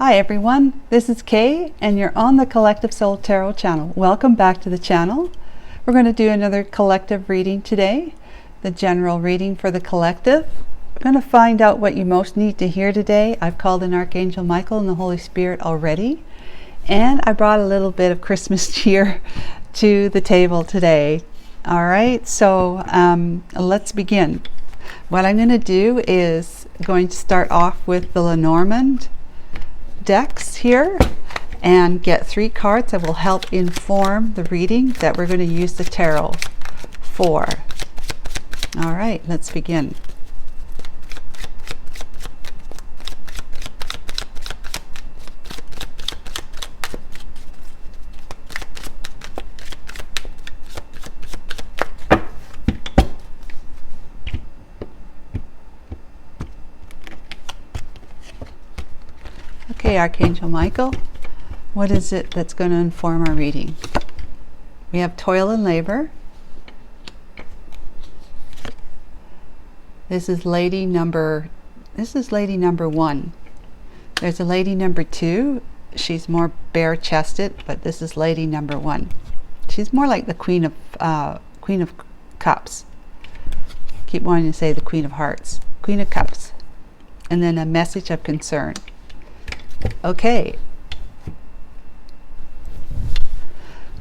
Hi everyone, this is Kay and you're on the Collective Soul Tarot channel. Welcome back to the channel. We're going to do another collective reading today, the general reading for the collective. We're going to find out what you most need to hear today. I've called in Archangel Michael and the Holy Spirit already, and I brought a little bit of Christmas cheer to the table today. All right, so let's begin. What I'm going to do is going to start off with the Lenormand decks here and get 3 cards that will help inform the reading that we're going to use the tarot for. All right, let's begin. Okay, Archangel Michael, what is it that's going to inform our reading? We have toil and labor. This is lady number 1. There's a lady number 2. She's more bare-chested, but this is lady number 1. She's more like the Queen of Cups. Keep wanting to say the Queen of Hearts. Queen of Cups. And then a message of concern. Okay,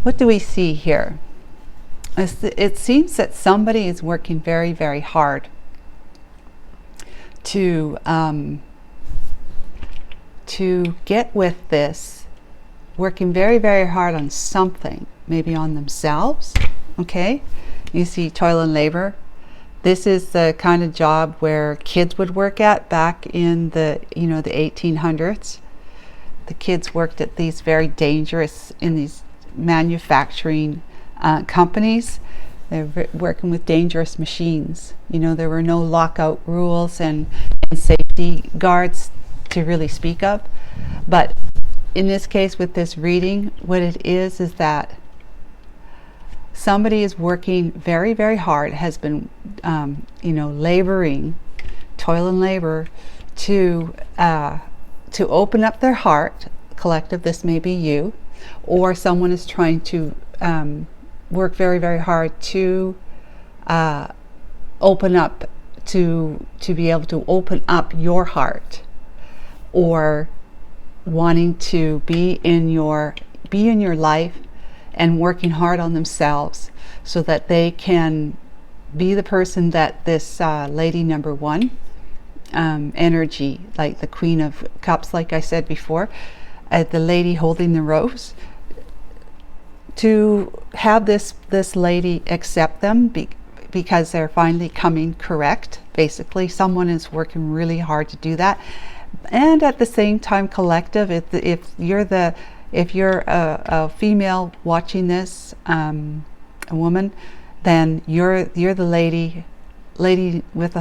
what do we see here? It seems that somebody is working very, very hard to get with this, working very, very hard on something, maybe on themselves. Okay, you see toil and labor. This is the kind of job where kids would work at back in the the 1800s. The kids worked at these very dangerous, in these manufacturing companies. They're working with dangerous machines. There were no lockout rules and safety guards to really speak of. But in this case, with this reading, what it is that somebody is working very, very hard, has been, laboring, toil and labor to open up their heart. Collective, this may be you, or someone is trying to work very, very hard to open up, to be able to open up your heart, or wanting to be in your life and working hard on themselves so that they can be the person that this lady number 1 energy, like the Queen of Cups, like I said before, the lady holding the rose, to have this lady accept them because they're finally coming correct. Basically, someone is working really hard to do that. And at the same time, collective, if you're a female watching this, a woman, then you're the lady with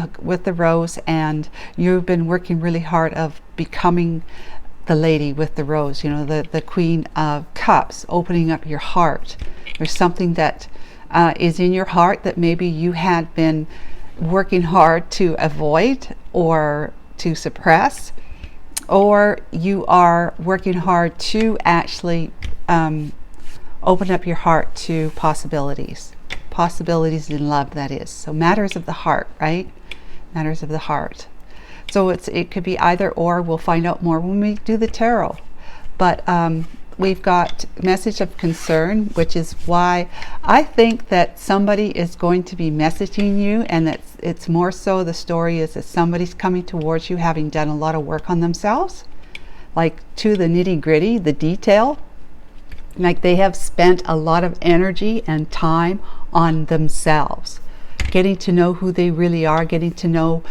the rose, and you've been working really hard of becoming the lady with the rose, the Queen of Cups, opening up your heart. There's something that is in your heart that maybe you had been working hard to avoid or to suppress, or you are working hard to actually open up your heart to possibilities in love, that is. So matters of the heart, right? Matters of the heart. So it could be either or. We'll find out more when we do the tarot. But we've got message of concern, which is why I think that somebody is going to be messaging you, and that it's more so the story is that somebody's coming towards you having done a lot of work on themselves, like to the nitty-gritty, the detail. Like they have spent a lot of energy and time on themselves, getting to know who they really are, getting to know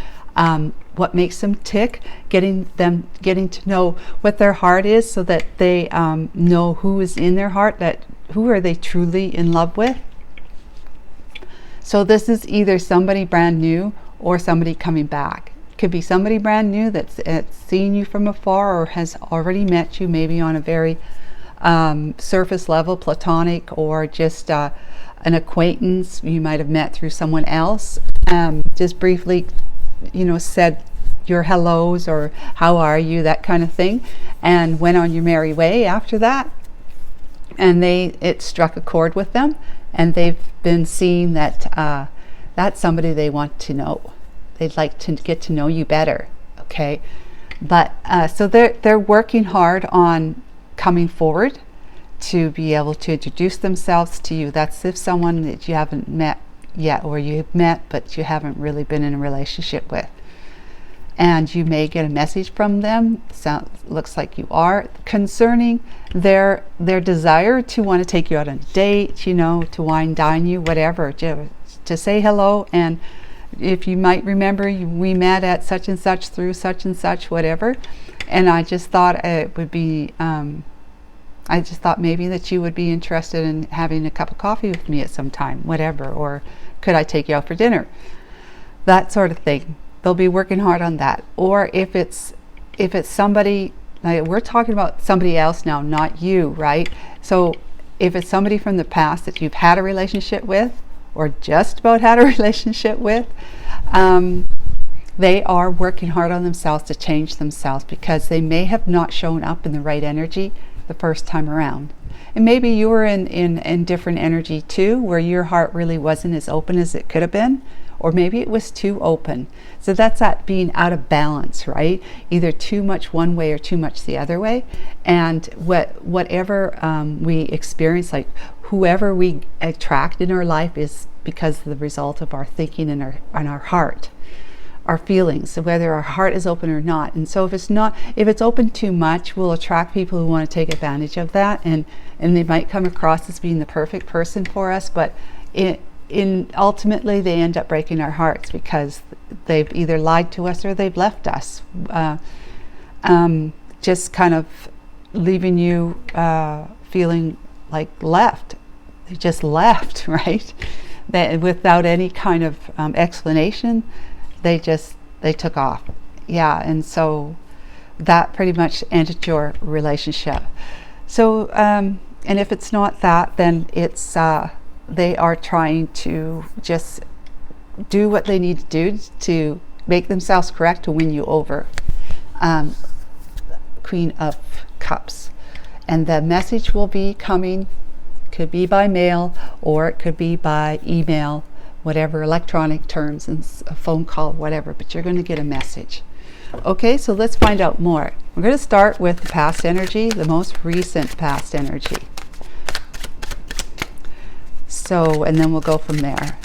what makes them tick, getting to know what their heart is, so that they know who is in their heart, that who are they truly in love with. So this is either somebody brand new or somebody coming back. Could be somebody brand new that's seen you from afar, or has already met you, maybe on a very surface level, platonic, or just an acquaintance you might have met through someone else, just briefly said your hellos or how are you, that kind of thing, and went on your merry way after that. And it struck a chord with them, and they've been seeing that that's somebody they want to know. They'd like to get to know you better, okay? But so they're working hard on coming forward to be able to introduce themselves to you. That's if someone that you haven't met yet, or you've met but you haven't really been in a relationship with. And you may get a message from them, looks like you are, concerning their desire to want to take you out on a date, you know, to wine dine you, whatever, to say hello. And if you might remember, we met at such and such through such and such, whatever. And I just thought it would be, I just thought maybe that you would be interested in having a cup of coffee with me at some time, whatever, or could I take you out for dinner? That sort of thing. They'll be working hard on that. Or if it's somebody, like we're talking about somebody else now, not you, right? So if it's somebody from the past that you've had a relationship with, or just about had a relationship with, they are working hard on themselves to change themselves, because they may have not shown up in the right energy the first time around. And maybe you were in different energy too, where your heart really wasn't as open as it could have been, or maybe it was too open. So that's that being out of balance, right? Either too much one way or too much the other way. And whatever we experience, like whoever we attract in our life, is because of the result of our thinking and our heart, our feelings, so whether our heart is open or not. And so if it's open too much, we'll attract people who want to take advantage of that, and they might come across as being the perfect person for us, but ultimately they end up breaking our hearts, because they've either lied to us or they've left us, just kind of leaving you feeling like left. They just left, right? Without any kind of explanation. They took off. Yeah, and so that pretty much ended your relationship. So and if it's not that, then it's they are trying to just do what they need to do to make themselves correct to win you over. Queen of Cups. And the message will be coming, could be by mail, or it could be by email, whatever, electronic terms, and a phone call, whatever, but you're going to get a message. Okay, so let's find out more. We're going to start with the past energy, the most recent past energy. So, and then we'll go from there.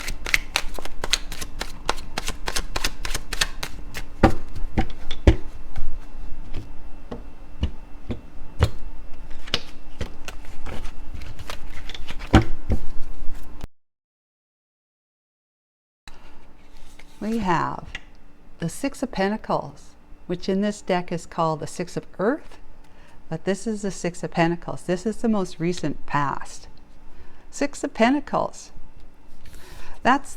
We have the Six of Pentacles, which in this deck is called the Six of Earth, but this is the Six of Pentacles. This is the most recent past. Six of Pentacles. That's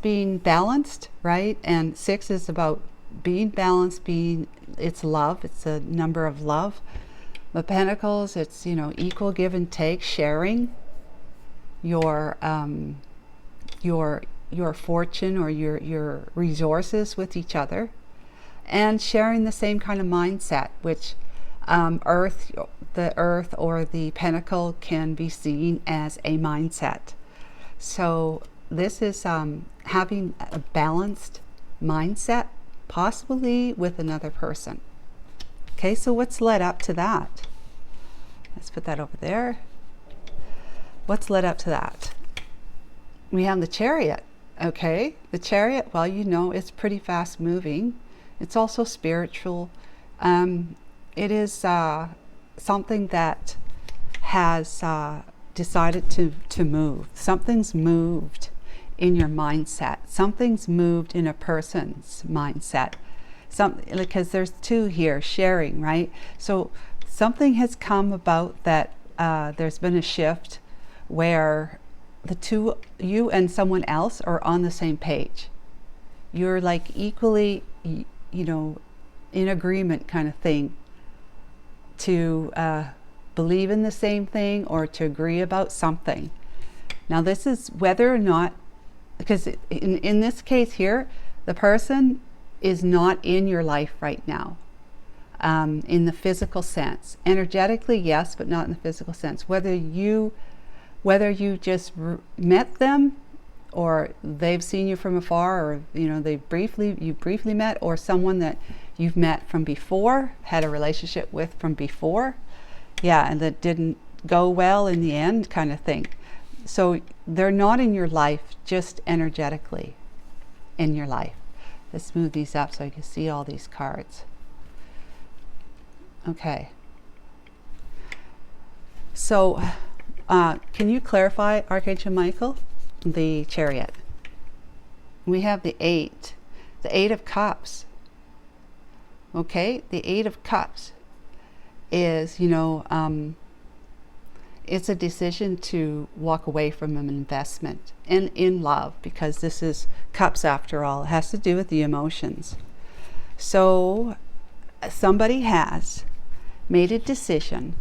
being balanced, right? And six is about being balanced, it's love, it's a number of love. The Pentacles, it's, you know, equal give and take, sharing your fortune or your resources with each other, and sharing the same kind of mindset, which the earth or the pentacle can be seen as a mindset. So this is having a balanced mindset, possibly with another person. Okay, so what's led up to that? Let's put that over there. What's led up to that? We have the Chariot. Okay, the Chariot, well, you know, it's pretty fast moving. It's also spiritual. It is something that has decided to move. Something's moved in your mindset. Something's moved in a person's mindset. Because there's two here, sharing, right? So something has come about that there's been a shift where the two, you and someone else, are on the same page. You're like equally, you know, in agreement kind of thing, to believe in the same thing or to agree about something. Now this is whether or not, because in this case here, the person is not in your life right now, in the physical sense. Energetically, yes, but not in the physical sense. Whether you just met them, or they've seen you from afar, or you briefly met, or someone that you've met from before, had a relationship with from before, and that didn't go well in the end, kind of thing. So they're not in your life, just energetically in your life. Let's move these up so I can see all these cards. Okay. So can you clarify, Archangel Michael, the Chariot? We have the 8 of Cups. Okay, the 8 of Cups is, it's a decision to walk away from an investment and in love, because this is Cups after all. It has to do with the emotions. So somebody has made a decision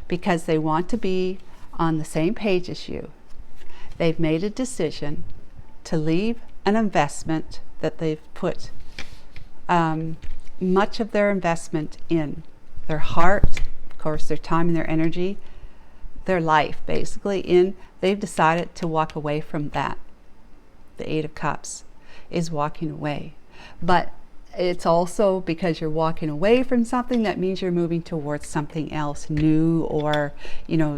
because they want to be on the same page as you. They've made a decision to leave an investment that they've put much of their investment in, their heart, of course, their time and their energy, their life, basically, they've decided to walk away from that. The 8 of Cups is walking away. But it's also because you're walking away from something, that means you're moving towards something else new, or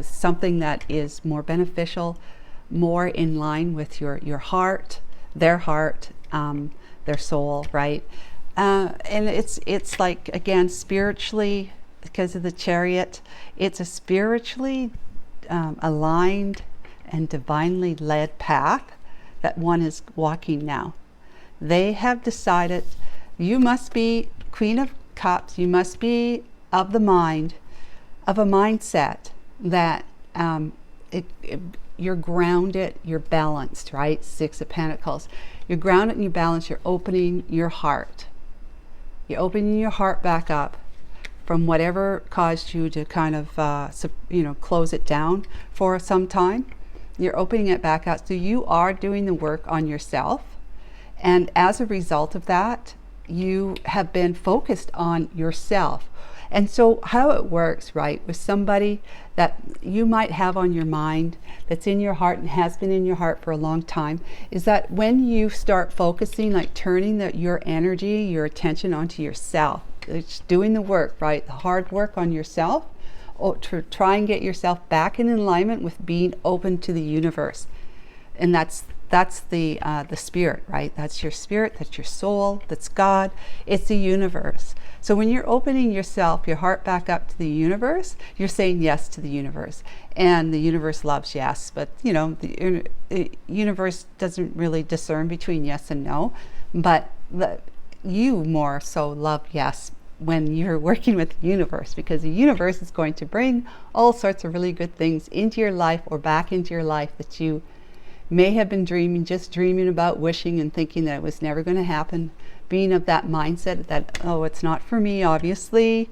something that is more beneficial, more in line with your heart, their soul, right? And it's like, again, spiritually, because of the Chariot, it's a spiritually aligned and divinely led path that one is walking now. They have decided, you must be Queen of Cups, you must be of the mind, of a mindset that you're grounded, you're balanced, right? 6 of Pentacles. You're grounded and you're balanced, you're opening your heart. You're opening your heart back up from whatever caused you to kind of, close it down for some time. You're opening it back out. So you are doing the work on yourself. And as a result of that, you have been focused on yourself. And so how it works, right, with somebody that you might have on your mind, that's in your heart and has been in your heart for a long time, is that when you start focusing, like turning your energy, your attention onto yourself, it's doing the work, right, the hard work on yourself, or to try and get yourself back in alignment with being open to the universe. And that's the spirit, right? That's your spirit, that's your soul, that's God, it's the universe. So when you're opening yourself, your heart back up to the universe, you're saying yes to the universe. And the universe loves yes, but the universe doesn't really discern between yes and no, but you more so love yes when you're working with the universe, because the universe is going to bring all sorts of really good things into your life, or back into your life, that you may have been dreaming about, wishing and thinking that it was never going to happen, being of that mindset that, oh, it's not for me, obviously,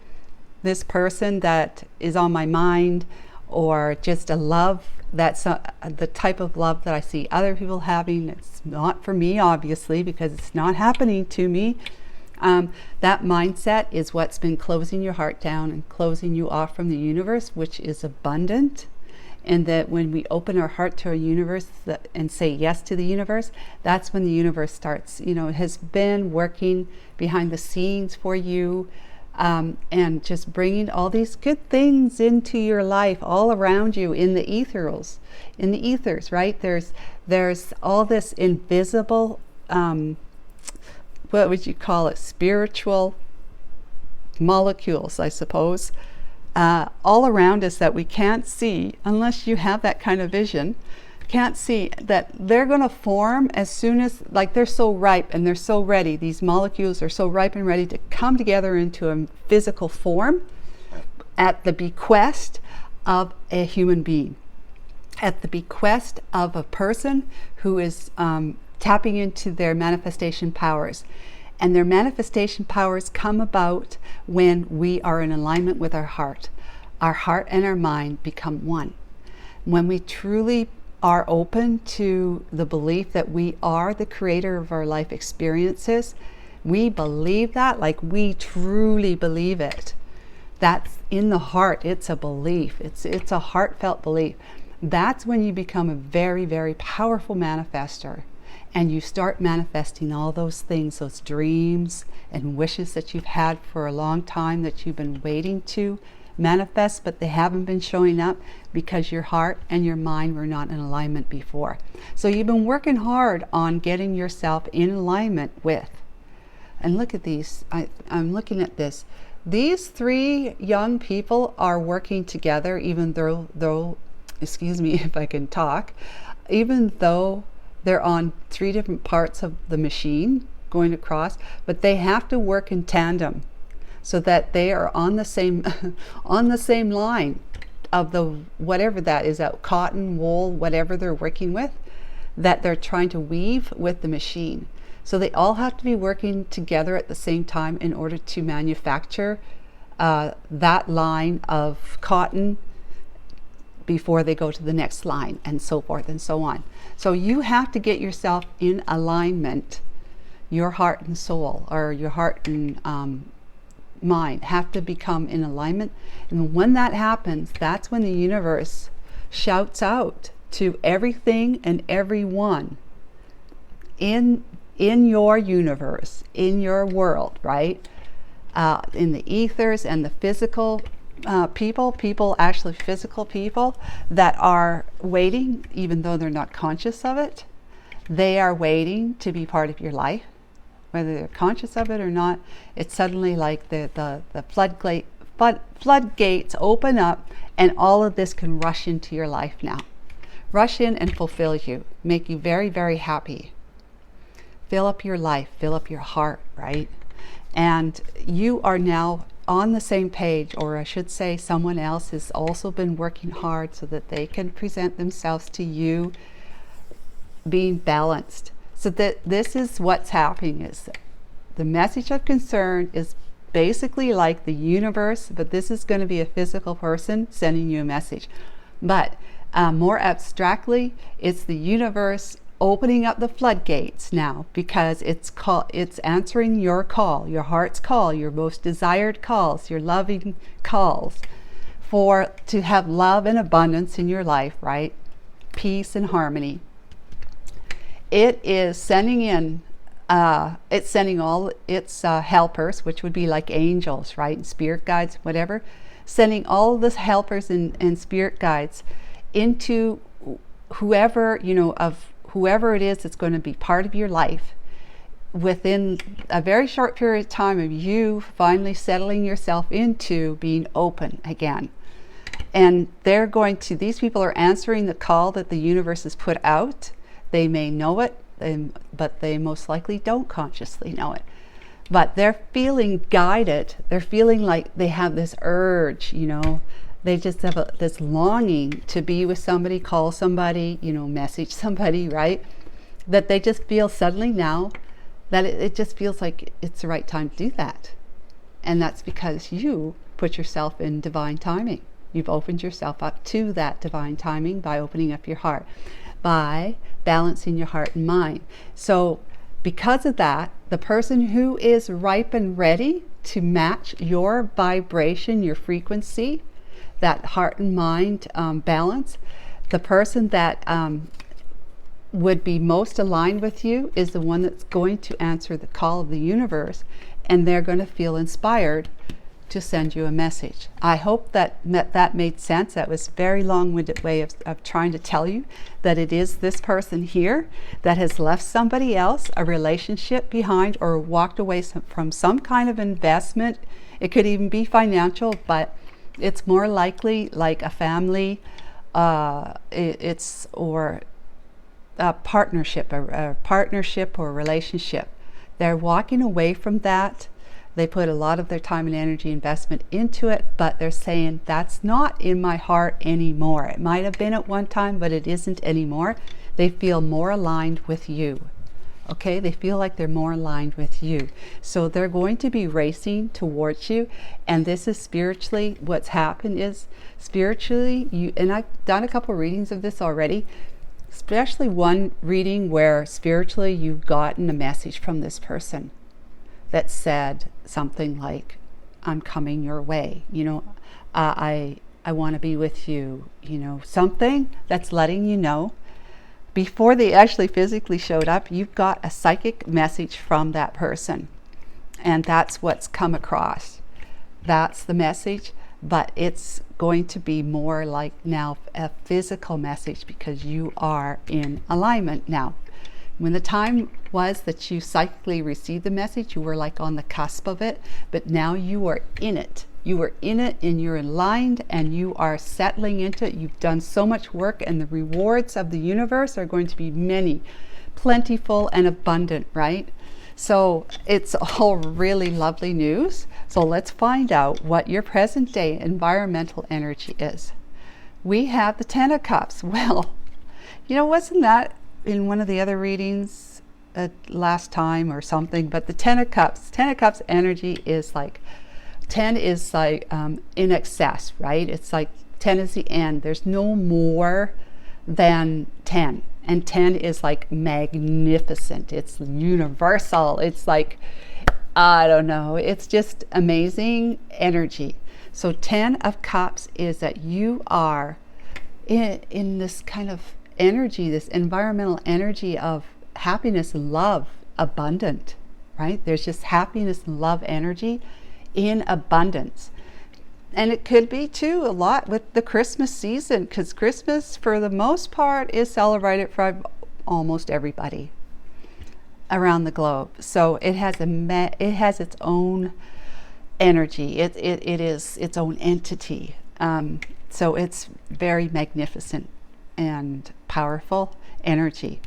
this person that is on my mind, or just a love that's the type of love that I see other people having. It's not for me, obviously, because it's not happening to me. That mindset is what's been closing your heart down and closing you off from the universe, which is abundant. And that when we open our heart to our universe and say yes to the universe, that's when the universe starts, it has been working behind the scenes for you, and just bringing all these good things into your life, all around you, in the ethers, right? There's all this invisible, what would you call it? Spiritual molecules, I suppose, all around us that we can't see unless you have that kind of vision. Can't see that they're going to form as soon as, like, they're so ripe and they're so ready. These molecules are so ripe and ready to come together into a physical form at the bequest of a human being, at the bequest of a person who is tapping into their manifestation powers. And their manifestation powers come about when we are in alignment with our heart. Our heart and our mind become one. When we truly are open to the belief that we are the creator of our life experiences, We believe that, like we truly believe it. That's in the heart. It's a belief. It's a heartfelt belief. That's when you become a very, very powerful manifester, and you start manifesting all those things, those dreams and wishes that you've had for a long time, that you've been waiting to manifest, but they haven't been showing up because your heart and your mind were not in alignment before. So you've been working hard on getting yourself in alignment with. And look at these. I'm looking at this. These three young people are working together, even though, excuse me if I can talk, even though they're on three different parts of the machine going across, but they have to work in tandem so that they are on the same on the same line of the whatever that is, that cotton, wool, whatever they're working with, that they're trying to weave with the machine. So they all have to be working together at the same time in order to manufacture that line of cotton before they go to the next line, and so forth and so on. So you have to get yourself in alignment. Your heart and soul, or your heart and mind, have to become in alignment. And when that happens, that's when the universe shouts out to everything and everyone in your universe, in your world, right? In the ethers and the physical people, actually physical people that are waiting, even though they're not conscious of it. They are waiting to be part of your life, whether they're conscious of it or not. It's suddenly like the floodgates open up, and all of this can rush into your life now. Rush in and fulfill you, make you very, very happy. Fill up your life, fill up your heart, right? And you are now on the same page, or I should say someone else has also been working hard so that they can present themselves to you being balanced. So that this is what's happening, is the message of concern is basically like the universe, but this is going to be a physical person sending you a message. But more abstractly, it's the universe opening up the floodgates now, because it's answering your call, your heart's call, your most desired calls, your loving calls to have love and abundance in your life, right? Peace and harmony. It is sending in it's sending all its helpers, which would be like angels, right, and spirit guides, whatever, sending all of the helpers and spirit guides into whoever, whoever it is that's going to be part of your life within a very short period of time of you finally settling yourself into being open again. And these people are answering the call that the universe has put out. They may know it, but they most likely don't consciously know it. But they're feeling guided. They're feeling like they have this urge, They just have this longing to be with somebody, call somebody, message somebody, right? That they just feel suddenly now that it just feels like it's the right time to do that. And that's because you put yourself in divine timing. You've opened yourself up to that divine timing by opening up your heart, by balancing your heart and mind. So because of that, the person who is ripe and ready to match your vibration, your frequency, that heart and mind balance, the person that would be most aligned with you is the one that's going to answer the call of the universe, and they're going to feel inspired to send you a message. I hope that made sense. That was a very long-winded way of trying to tell you that it is this person here that has left somebody else, a relationship behind, or walked away from some kind of investment. It could even be financial, but it's more likely like a family, or a partnership, or relationship. They're walking away from that. They put a lot of their time and energy investment into it, but they're saying that's not in my heart anymore. It might have been at one time, but it isn't anymore. They feel more aligned with you. Okay, they feel like they're more aligned with you. So they're going to be racing towards you. And this is spiritually, what's happened is spiritually, and I've done a couple readings of this already, especially one reading where spiritually you've gotten a message from this person. that said something like, I'm coming your way, I want to be with you, something that's letting you know before they actually physically showed up, you've got a psychic message from that person. And that's what's come across. That's the message, but it's going to be more like now a physical message because you are in alignment now. When the time was that you psychically received the message, you were like on the cusp of it, but now you are in it. You are in it and you're aligned and you are settling into it. You've done so much work and the rewards of the universe are going to be many, plentiful and abundant, right? So it's all really lovely news. So let's find out what your present day environmental energy is. We have the Ten of Cups. Well, wasn't that in one of the other readings last time or something? But the Ten of Cups energy is like, 10 is like in excess, right? It's like 10 is the end. There's no more than 10. And 10 is like magnificent. It's universal. It's like, I don't know. It's just amazing energy. So 10 of Cups is that you are in this kind of energy, this environmental energy of happiness, love, abundant, right? There's just happiness and love energy in abundance. And it could be too a lot with the Christmas season, because Christmas for the most part is celebrated for almost everybody around the globe. So it has its own energy. It is its own entity. So it's very magnificent and powerful energy,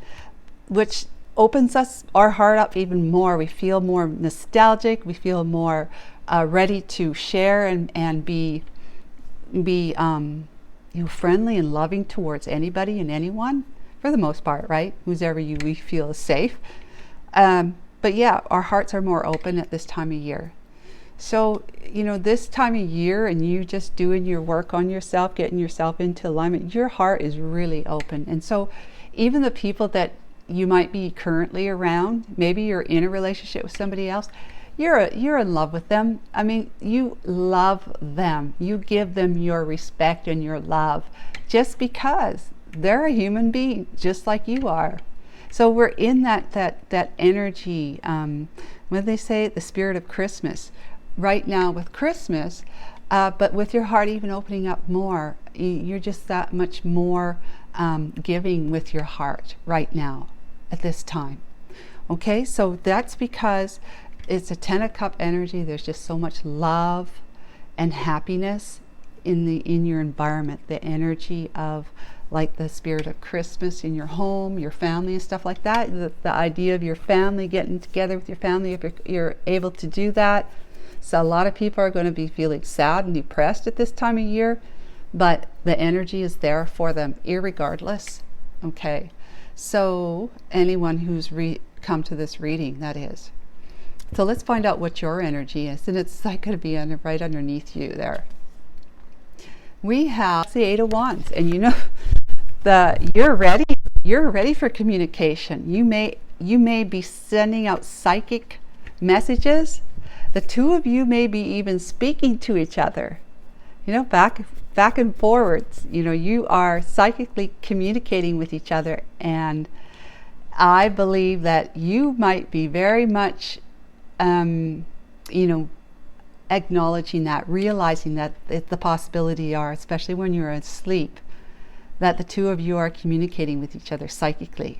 which opens our heart up even more. We feel more nostalgic. We feel more ready to share and be friendly and loving towards anybody and anyone, for the most part, right? Whoever we feel is safe. But yeah, our hearts are more open at this time of year. So, this time of year and you just doing your work on yourself, getting yourself into alignment, your heart is really open. And so even the people that you might be currently around, maybe you're in a relationship with somebody else, you're in love with them. I mean, you love them. You give them your respect and your love just because they're a human being just like you are. So we're in that energy. What do they say? The spirit of Christmas. Right now with Christmas, but with your heart even opening up more, you're just that much more giving with your heart right now at this time. Okay, so that's because it's a Ten of Cup energy. There's just so much love and happiness in your environment. The energy of like the spirit of Christmas in your home, your family and stuff like that. The idea of your family, getting together with your family, if you're able to do that. So a lot of people are going to be feeling sad and depressed at this time of year, but the energy is there for them irregardless. Okay, so anyone who's come to this reading, that is. So let's find out what your energy is, and it's like going to be right underneath you there. We have the Eight of Wands, and you're ready for communication. You may be sending out psychic messages. The two of you may be even speaking to each other, back and forwards. You are psychically communicating with each other, and I believe that you might be very much acknowledging that, realizing that the possibility are, especially when you're asleep, that the two of you are communicating with each other psychically.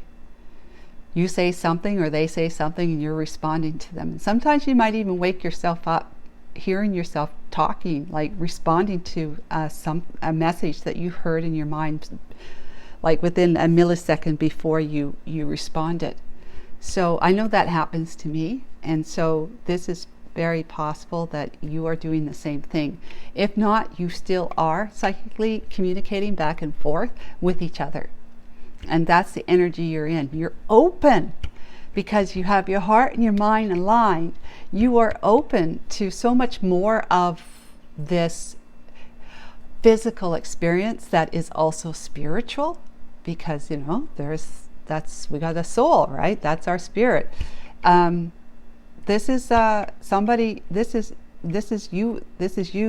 You say something or they say something and you're responding to them. And sometimes you might even wake yourself up hearing yourself talking, like responding to a message that you heard in your mind, like within a millisecond before you responded. So I know that happens to me, and so this is very possible that you are doing the same thing. If not, you still are psychically communicating back and forth with each other. And that's the energy you're in. You're open because you have your heart and your mind aligned. You are open to so much more of this physical experience that is also spiritual, because we got a soul, right? That's our spirit. this is somebody, this is you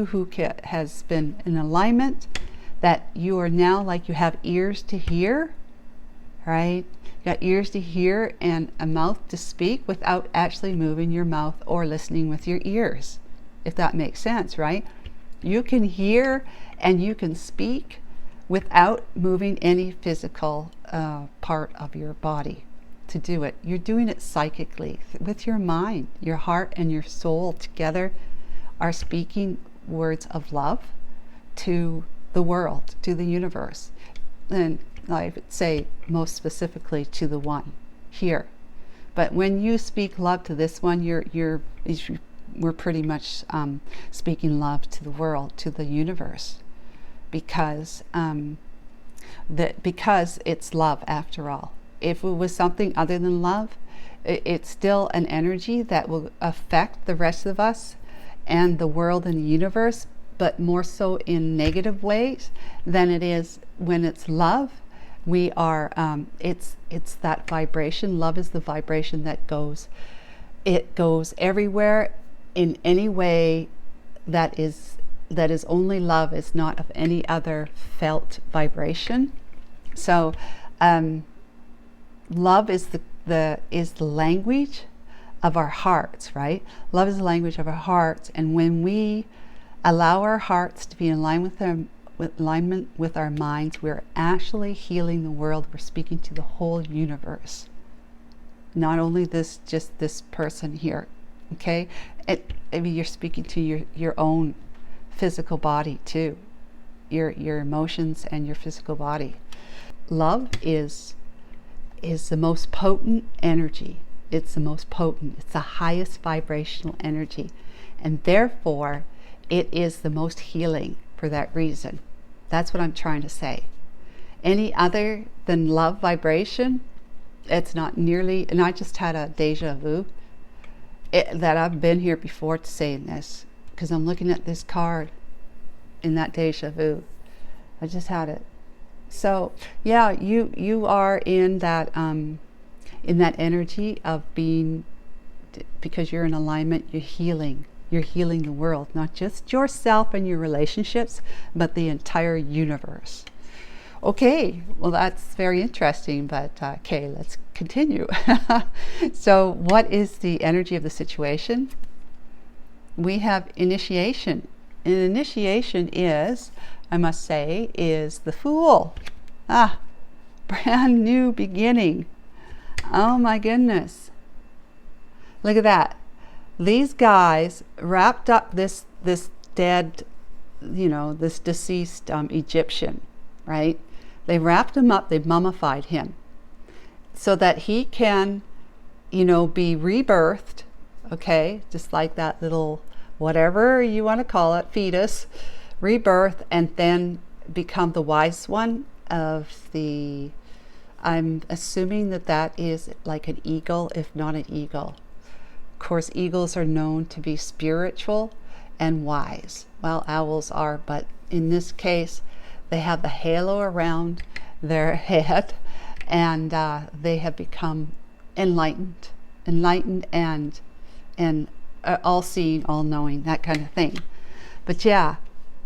who has been in alignment, that you are now, like, you have ears to hear, right? You got ears to hear and a mouth to speak without actually moving your mouth or listening with your ears, if that makes sense, right? You can hear and you can speak without moving any physical part of your body to do it. You're doing it psychically with your mind. Your heart and your soul together are speaking words of love to the world, to the universe, and I would say most specifically to the one here. But when you speak love to this one, we're pretty much speaking love to the world, to the universe, because it's love after all. If it was something other than love, it's still an energy that will affect the rest of us and the world and the universe, but more so in negative ways than it is when it's love. We are, it's that vibration. Love is the vibration that goes, it goes everywhere in any way that is only love, is not of any other felt vibration. So love is the language of our hearts, right? Love is the language of our hearts, and when we allow our hearts to be in line with alignment with our minds, we're actually healing the world. We're speaking to the whole universe, not only just this person here. Okay, I mean, you're speaking to your own physical body too, your emotions and your physical body. Love is the most potent energy. It's the most potent. It's the highest vibrational energy, and therefore it is the most healing for that reason. That's what I'm trying to say. Any other than love vibration, it's not nearly, and I just had a deja vu that I've been here before to saying this, because I'm looking at this card in that deja vu. I just had it. So yeah, you are in that energy of being, because you're in alignment, you're healing the world, not just yourself and your relationships, but the entire universe. Okay, well, that's very interesting, but okay, let's continue. So what is the energy of the situation? We have initiation. And initiation is, I must say, is the Fool. Brand new beginning. Oh my goodness. Look at that. These guys wrapped up this dead, this deceased Egyptian, right? They wrapped him up, they mummified him, so that he can, be rebirthed, okay? Just like that little, whatever you want to call it, fetus, rebirth, and then become the wise one of the, I'm assuming that is like an eagle, if not an eagle. Of course, eagles are known to be spiritual and wise. Well, owls are, but in this case, they have the halo around their head, and they have become enlightened and all-seeing, all-knowing, that kind of thing. But yeah,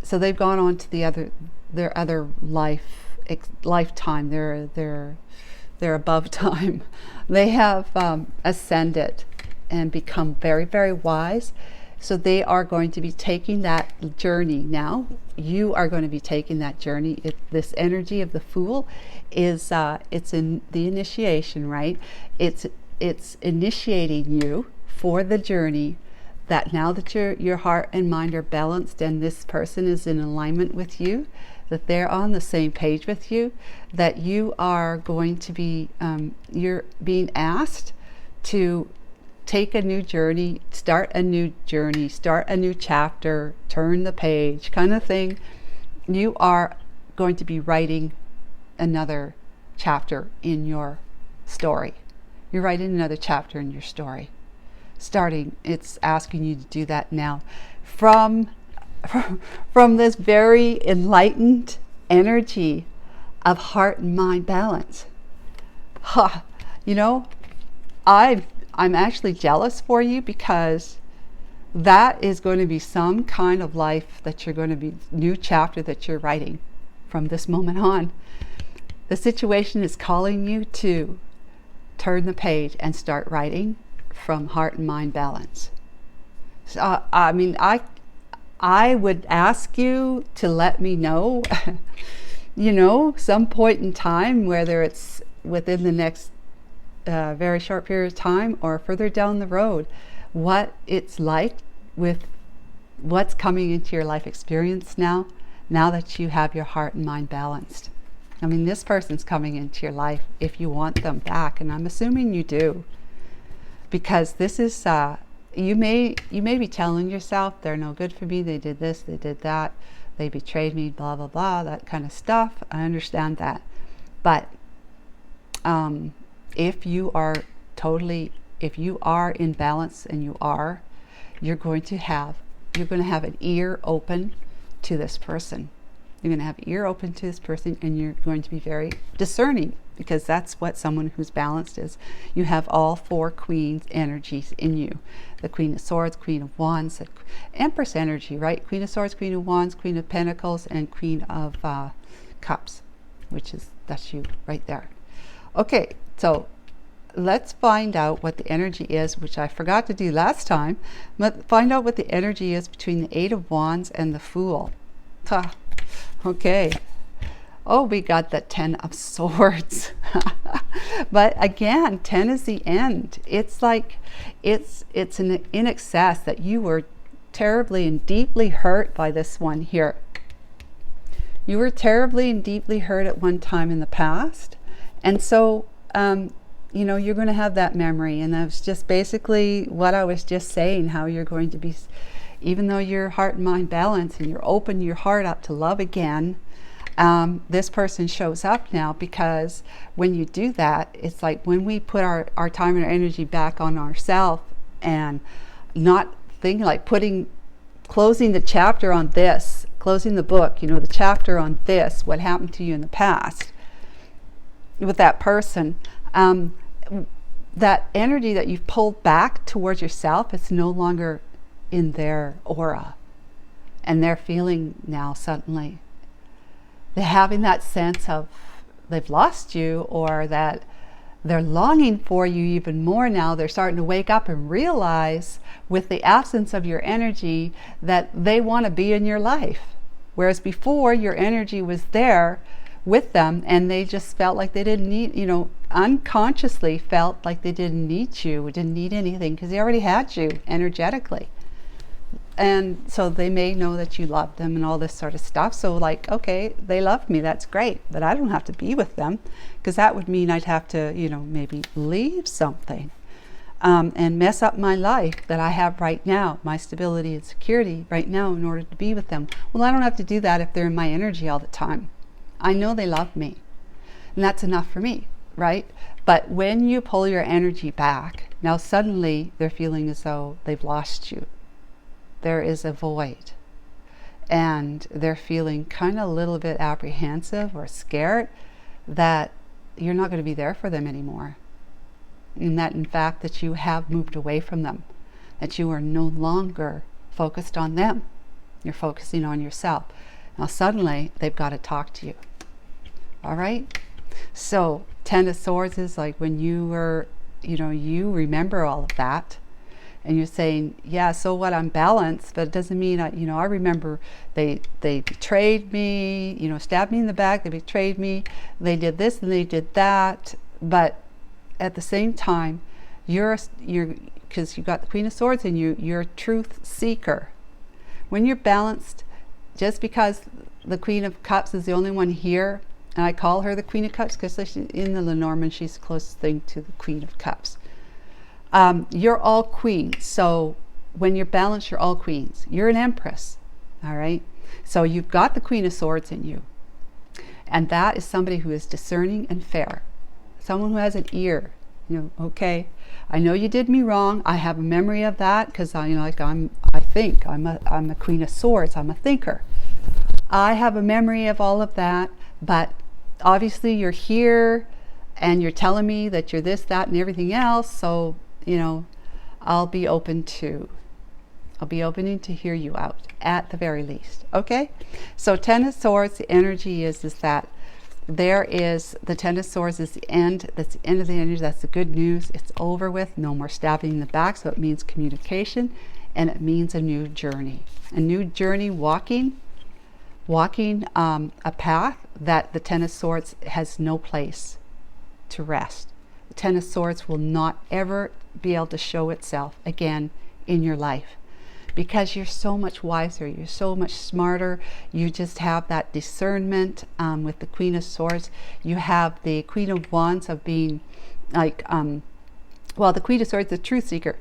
so they've gone on to their other lifetime, their above time. They have ascended and become very, very wise. So they are going to be taking that journey now. You are going to be taking that journey. This energy of the Fool is it's in the initiation, right? It's initiating you for the journey, that now that your heart and mind are balanced and this person is in alignment with you, that they're on the same page with you, that you are going to be, you're being asked to take a new journey, start a new chapter, turn the page kind of thing. You are going to be writing another chapter in your story. You're writing another chapter in your story. It's asking you to do that now. From this very enlightened energy of heart and mind balance. I'm actually jealous for you, because that is going to be some kind of life that you're going to be, new chapter that you're writing from this moment on. The situation is calling you to turn the page and start writing from heart and mind balance. So, I mean, I would ask you to let me know, you know, some point in time, whether it's within the next very short period of time or further down the road, what it's like with what's coming into your life experience now that you have your heart and mind balanced. I mean, this person's coming into your life if you want them back, and I'm assuming you do, because this is you may be telling yourself they're no good for me, they did this, they did that, they betrayed me, blah blah blah, that kind of stuff. I understand that, but if you are in balance, and you're going to have an ear open to this person. You're going to have ear open to this person, and you're going to be very discerning, because that's what someone who's balanced is. You have all four queens energies in you. The Queen of Swords, Queen of Wands, Empress energy, right? Queen of Swords, Queen of Wands, Queen of Pentacles, and Queen of Cups, that's you right there. Okay, so let's find out what the energy is, which I forgot to do last time. But find out what the energy is between the Eight of Wands and the Fool. Okay. Oh, we got the Ten of Swords. But again, 10 is the end. It's like, it's in excess that you were terribly and deeply hurt by this one here. You were terribly and deeply hurt at one time in the past. And so, you know, you're going to have that memory. And that's just basically what I was just saying, how you're going to be, even though your heart and mind balance and you're open your heart up to love again, this person shows up now, because when you do that, it's like when we put our time and our energy back on ourselves, and not thinking like closing the chapter on this, closing the book, you know, the chapter on this, what happened to you in the past with that person, that energy that you've pulled back towards yourself, it's no longer in their aura, and they're feeling now suddenly, they're having that sense of they've lost you, or that they're longing for you even more now. They're starting to wake up and realize, with the absence of your energy, that they want to be in your life. Whereas before, your energy was there with them, and they just felt like they didn't need, you know, unconsciously felt like they didn't need you, didn't need anything, because they already had you energetically. And so they may know that you love them and all this sort of stuff. So like, okay, they love me, that's great, but I don't have to be with them, because that would mean I'd have to, you know, maybe leave something and mess up my life that I have right now, my stability and security right now, in order to be with them. Well, I don't have to do that if they're in my energy all the time. I know they love me, and that's enough for me, right? But when you pull your energy back, now suddenly they're feeling as though they've lost you. There is a void, and they're feeling kind of a little bit apprehensive or scared that you're not going to be there for them anymore, and that in fact that you have moved away from them, that you are no longer focused on them, you're focusing on yourself. Now suddenly they've got to talk to you. All right, so Ten of Swords is like when you were, you know, you remember all of that. And you're saying, yeah, so what, I'm balanced, but it doesn't mean, you know, I remember they betrayed me, you know, stabbed me in the back, they betrayed me, they did this and they did that. But at the same time, you're because you've got the Queen of Swords in you, you're a truth seeker. When you're balanced, just because the Queen of Cups is the only one here, and I call her the Queen of Cups because in the Lenormand, she's the closest thing to the Queen of Cups. You're all queens. So when you're balanced, you're all queens. You're an empress. All right. So you've got the Queen of Swords in you. And that is somebody who is discerning and fair. Someone who has an ear. You know, okay, I know you did me wrong. I have a memory of that, because you know, like I'm a Queen of Swords. I'm a thinker. I have a memory of all of that. But obviously you're here and you're telling me that you're this, that, and everything else. So you know, I'll be opening to hear you out at the very least. Okay, so Ten of Swords, the energy is that there is the Ten of Swords is the end. That's the end of the energy. That's the good news. It's over with. No more stabbing in the back. So it means communication, and it means a new journey. A new journey, walking a path that the Ten of Swords has no place to rest. The Ten of Swords will not ever be able to show itself again in your life, because you're so much wiser, you're so much smarter, you just have that discernment. With the Queen of Swords, you have the Queen of Wands of being like, well, the Queen of Swords is a truth seeker,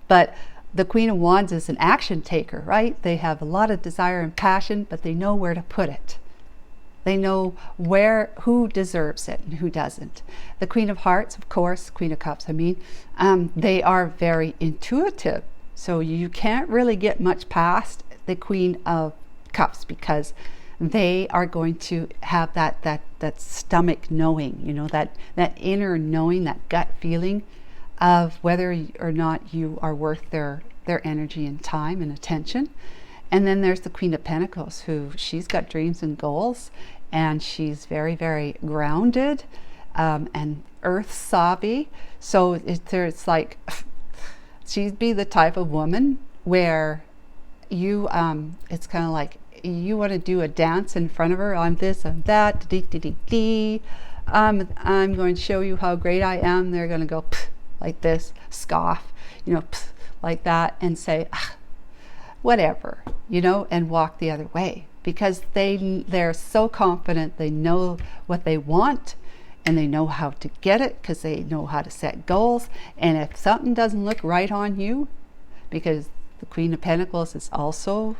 but the Queen of Wands is an action taker, right? They have a lot of desire and passion, but they know where to put it. They know who deserves it and who doesn't. The Queen of Hearts, of course, Queen of Cups, they are very intuitive. So you can't really get much past the Queen of Cups, because they are going to have that stomach knowing, you know, that inner knowing, that gut feeling of whether or not you are worth their energy and time and attention. And then there's the Queen of Pentacles, who she's got dreams and goals, and she's very, very grounded and earth savvy. So it's like she'd be the type of woman where you it's kind of like you want to do a dance in front of her. I'm this, I'm that, I'm going to show you how great I am. They're going to go like this, scoff, you know, like that, and say whatever, you know, and walk the other way, because they're so confident. They know what they want, and they know how to get it, because they know how to set goals. And if something doesn't look right on you, because the Queen of Pentacles is also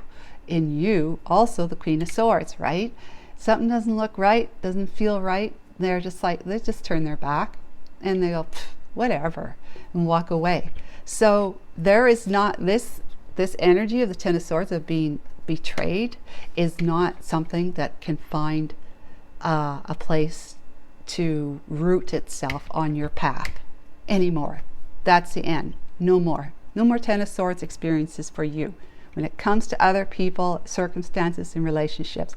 in you, also the Queen of Swords, right? Something doesn't look right, doesn't feel right, they just turn their back and they go whatever and walk away. So there is not this energy of the Ten of Swords of being betrayed is not something that can find a place to root itself on your path anymore. That's the end. No more Ten of Swords experiences for you when it comes to other people, circumstances, and relationships.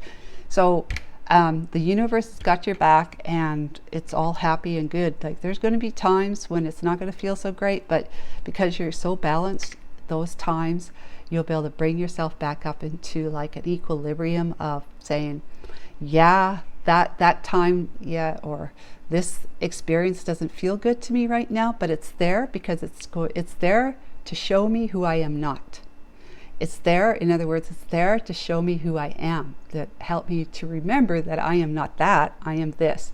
So the universe has got your back, and it's all happy and good. Like, there's going to be times when it's not going to feel so great, but because you're so balanced, those times you'll be able to bring yourself back up into like an equilibrium of saying, yeah, that time, yeah, or this experience doesn't feel good to me right now, but it's there because it's there to show me who I am not. It's there, in other words, it's there to show me who I am, that help me to remember that I am not that, I am this,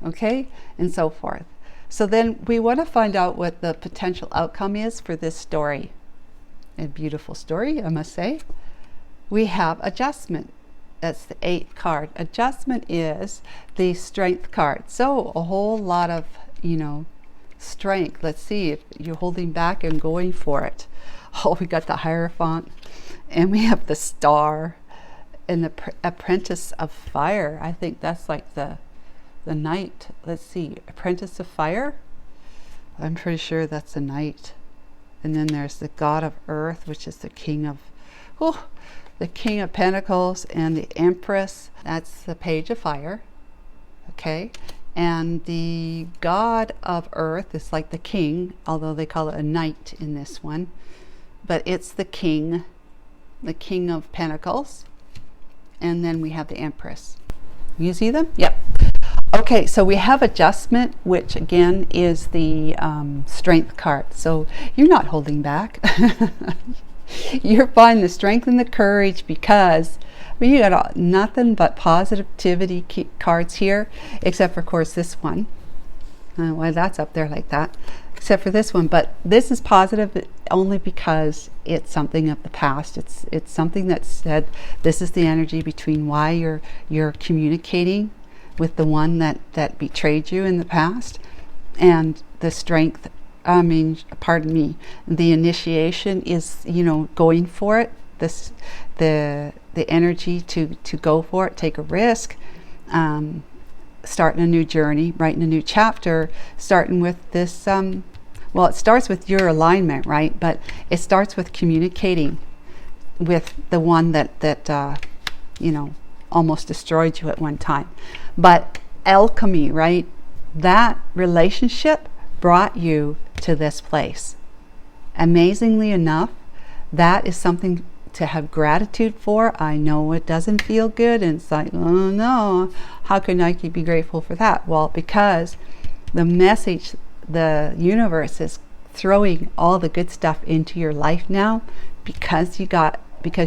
okay, and so forth. So then we want to find out what the potential outcome is for this story. A beautiful story, I must say. We have adjustment. That's the 8th card. Adjustment is the Strength card. So a whole lot of, you know, strength. Let's see if you're holding back and going for it. Oh, we got the Hierophant, and we have the Star, and the Apprentice of Fire. I think that's like the Knight. Let's see, Apprentice of Fire. I'm pretty sure that's the Knight. And then there's the God of Earth, which is the King of Pentacles, and the Empress. That's the Page of Fire. Okay. And the God of Earth is like the King, although they call it a Knight in this one. But it's the King of Pentacles. And then we have the Empress. You see them? Yep. Okay, so we have adjustment, which again is the Strength card. So you're not holding back. You're finding the strength and the courage, because you got nothing but positivity cards here, except for, of course, this one. Why that's up there like that, except for this one. But this is positive only because it's something of the past. It's something that said this is the energy between why you're communicating with the one that betrayed you in the past, and the strength. The initiation is, you know, going for it. The energy to go for it, take a risk, starting a new journey, writing a new chapter, starting with this well, it starts with your alignment, right? But it starts with communicating with the one that you know, almost destroyed you at one time. But alchemy, right? That relationship brought you to this place. Amazingly enough, that is something to have gratitude for. I know it doesn't feel good, and it's like, oh no, how can I be grateful for that? Well, because the message, the universe is throwing all the good stuff into your life now, because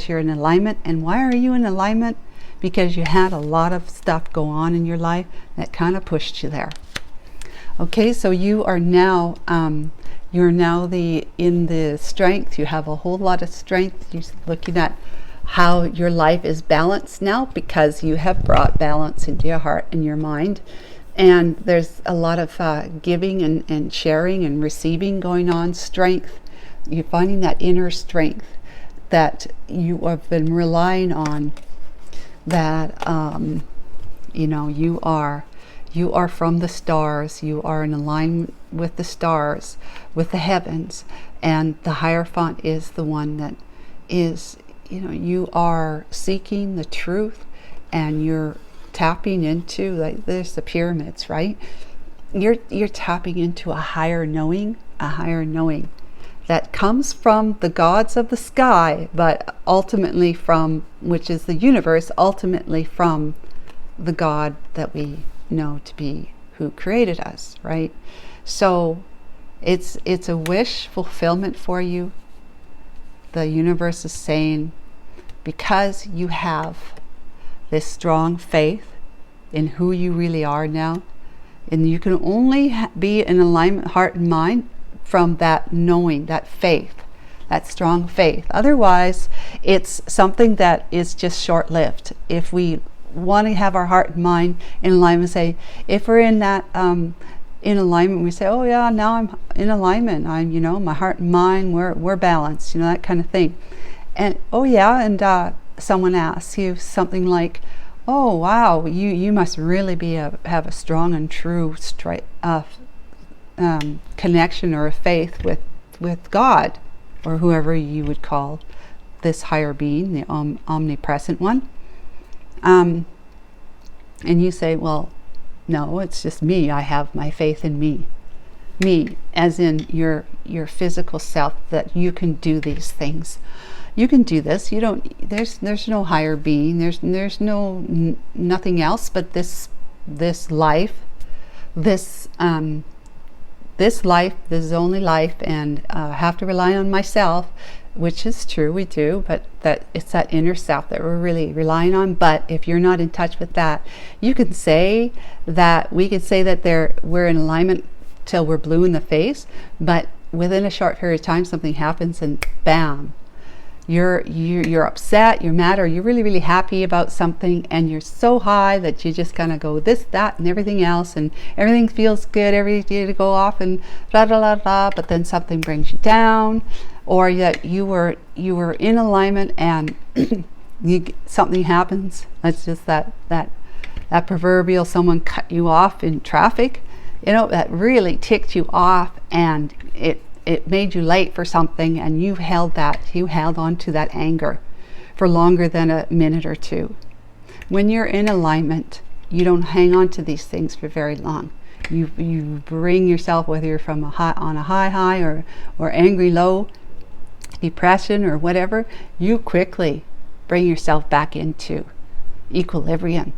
you're in alignment. And why are you in alignment? Because you had a lot of stuff go on in your life that kind of pushed you there. Okay, so you are now you're now in the strength. You have a whole lot of strength. You're looking at how your life is balanced now, because you have brought balance into your heart and your mind. And there's a lot of giving and sharing and receiving going on. Strength. You're finding that inner strength that you have been relying on. That you know, you are from the stars. You are in alignment with the stars, with the heavens, and the Hierophant is the one that is, you know, you are seeking the truth, and you're tapping into, like, there's the pyramids, right? You're tapping into a higher knowing that comes from the gods of the sky, but ultimately from, which is the universe, ultimately from the God that we know to be who created us, right? So it's a wish fulfillment for you. The universe is saying, because you have this strong faith in who you really are now, and you can only be in alignment, heart and mind, from that knowing, that faith, that strong faith. Otherwise, it's something that is just short-lived. If we want to have our heart and mind in alignment, say, if we're in that in alignment, we say, oh yeah, now I'm in alignment, I'm, you know, my heart and mind, we're balanced, you know, that kind of thing. And oh yeah, and someone asks you something like, oh wow, you must really have a strong and true connection or a faith with God, or whoever you would call this higher being, the omnipresent one. And you say, well, no, it's just me. I have my faith in me. Me, as in your physical self, that you can do these things. You can do this. You don't. There's no higher being. There's no nothing else but this life. This life. This is only life, and have to rely on myself, which is true, we do, but that it's that inner self that we're really relying on. But if you're not in touch with that, you can say that, we could say that we're in alignment till we're blue in the face, but within a short period of time something happens and bam, you're upset, you're mad, or you're really, really happy about something, and you're so high that you just kind of go this, that, and everything else, and everything feels good, every day to go off and blah, blah, blah, blah, but then something brings you down. Or that you were in alignment and something happens. That's just that proverbial someone cut you off in traffic, you know, that really ticked you off, and it made you late for something, and you held on to that anger for longer than a minute or two. When you're in alignment, you don't hang on to these things for very long. You bring yourself, whether you're from on a high or angry low, depression or whatever, you quickly bring yourself back into equilibrium,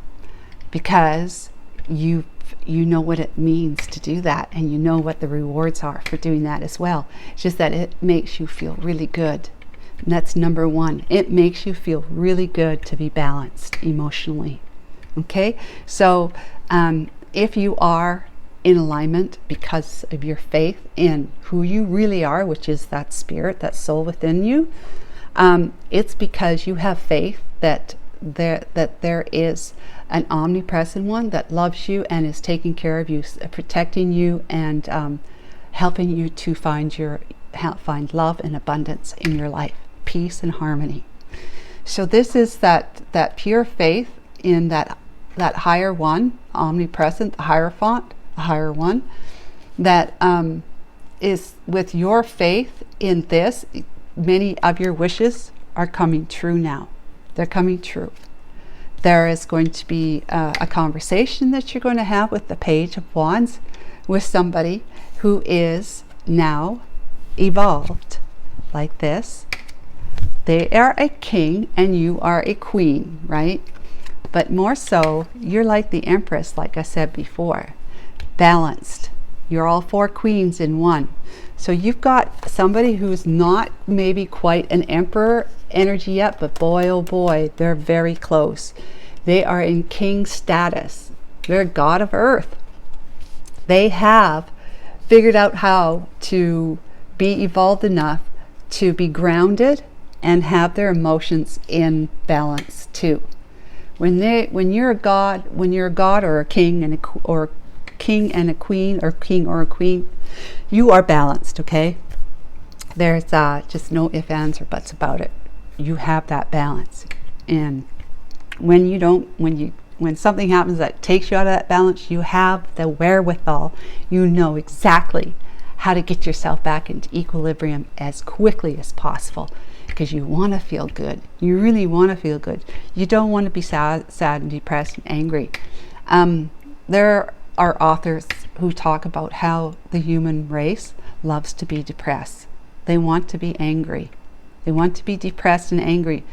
because you know what it means to do that, and you know what the rewards are for doing that as well. It's just that it makes you feel really good, and that's number one. It makes you feel really good to be balanced emotionally. Okay, so if you are in alignment because of your faith in who you really are, which is that spirit, that soul within you, it's because you have faith that there is an omnipresent one that loves you and is taking care of you, protecting you, and helping you to find love and abundance in your life, peace and harmony. So this is that pure faith in that higher one, omnipresent, the Hierophant, the higher one, that is with your faith in this, many of your wishes are coming true now. They're coming true. There is going to be a conversation that you're going to have with the Page of Wands, with somebody who is now evolved like this. They are a king and you are a queen, right? But more so, you're like the Empress, like I said before, balanced. You're all 4 queens in one. So you've got somebody who's not maybe quite an emperor energy yet, but boy, oh boy, they're very close. They are in king status. They're god of earth. They have figured out how to be evolved enough to be grounded and have their emotions in balance too. When you're a god or a king and a king and a queen, or king or a queen, you are balanced, okay? There's just no ifs, ands, or buts about it. You have that balance. And when something happens that takes you out of that balance, you have the wherewithal. You know exactly how to get yourself back into equilibrium as quickly as possible, because you want to feel good. You really want to feel good. You don't want to be sad and depressed and angry. There are authors who talk about how the human race loves to be depressed. They want to be angry. They want to be depressed and angry.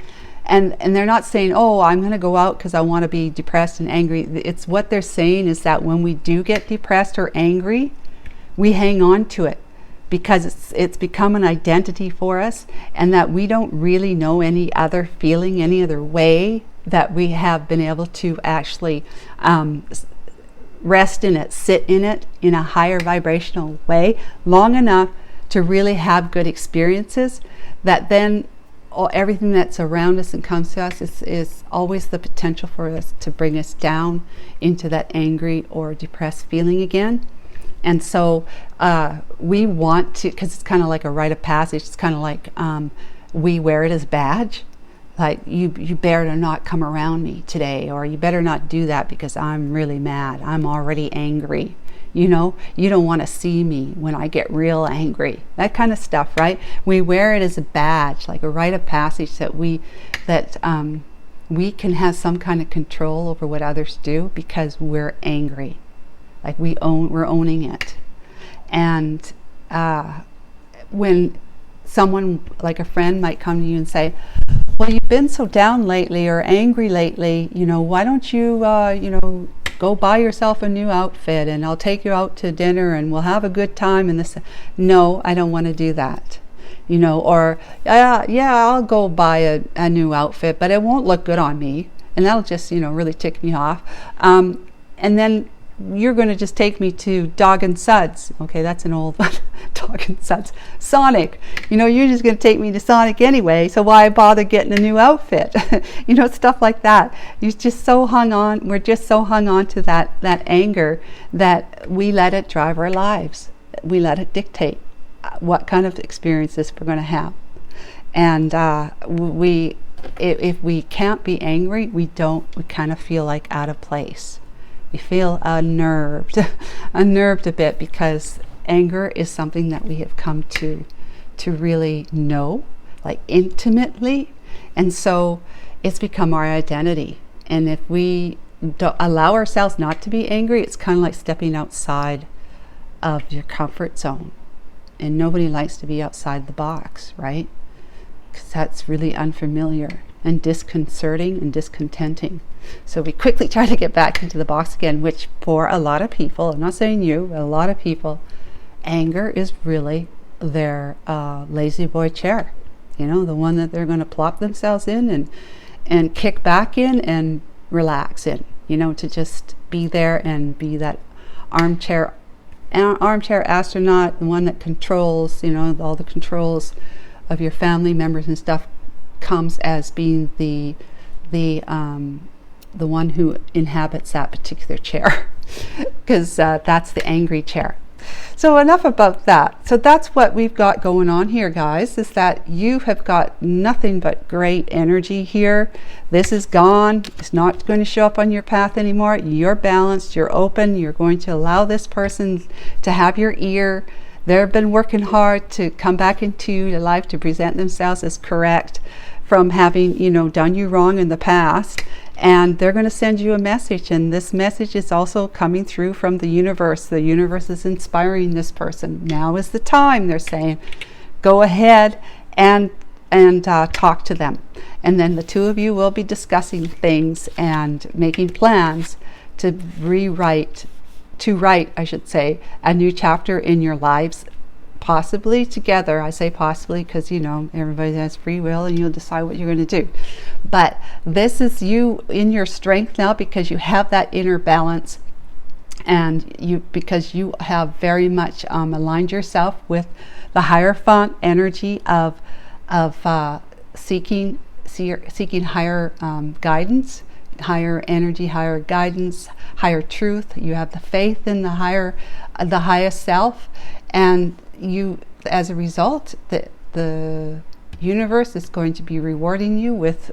And they're not saying, oh, I'm going to go out because I want to be depressed and angry. It's what they're saying is that when we do get depressed or angry, we hang on to it because it's become an identity for us, and that we don't really know any other feeling, any other way that we have been able to actually rest in it, sit in it in a higher vibrational way long enough to really have good experiences, that then everything that's around us and comes to us is always the potential for us to bring us down into that angry or depressed feeling again. And so we want to, because it's kind of like a rite of passage, it's kind of like we wear it as a badge. Like, you better not come around me today, or you better not do that because I'm really mad. I'm already angry. You know, you don't want to see me when I get real angry. That kind of stuff, right? We wear it as a badge, like a rite of passage, that we can have some kind of control over what others do because we're angry. Like we're owning it. And when someone, like a friend, might come to you and say, well, you've been so down lately or angry lately, why don't you, go buy yourself a new outfit and I'll take you out to dinner and we'll have a good time. And this, no, I don't want to do that. Or I'll go buy a new outfit, but it won't look good on me. And that'll just, really tick me off. And then you're going to just take me to Dog and Suds. Okay, that's an old one. Dog and Suds. Sonic. You're just going to take me to Sonic anyway, so why bother getting a new outfit? Stuff like that. We're just so hung on to that anger that we let it drive our lives. We let it dictate what kind of experiences we're going to have. And if we can't be angry, we kind of feel like out of place. We feel unnerved a bit, because anger is something that we have come to really know, like intimately, and so it's become our identity. And if we don't allow ourselves not to be angry, it's kind of like stepping outside of your comfort zone, and nobody likes to be outside the box, right? Because that's really unfamiliar and disconcerting and discontenting. So we quickly try to get back into the box again, which for a lot of people, I'm not saying you, but a lot of people, anger is really their lazy boy chair. The one that they're going to plop themselves in and kick back in and relax in, to just be there and be that armchair astronaut, the one that controls, all the controls of your family members and stuff, comes as being the one who inhabits that particular chair, because that's the angry chair. So enough about that. So that's what we've got going on here, guys, is that you have got nothing but great energy here. This is gone. It's not going to show up on your path anymore. You're balanced. You're open. You're going to allow this person to have your ear. They've been working hard to come back into your life to present themselves as correct from having, you know, done you wrong in the past. And they're going to send you a message, and this message is also coming through from the universe. The universe is inspiring this person. Now is the time, they're saying. Go ahead and talk to them. And then the two of you will be discussing things and making plans to write, I should say, a new chapter in your lives, possibly together. I say possibly because, you know, everybody has free will and you'll decide what you're going to do. But this is you in your strength now, because you have that inner balance, and because you have very much aligned yourself with the Hierophant energy of seeking higher guidance, higher energy, higher guidance, higher truth. You have the faith in the highest self, and you, as a result, the universe is going to be rewarding you with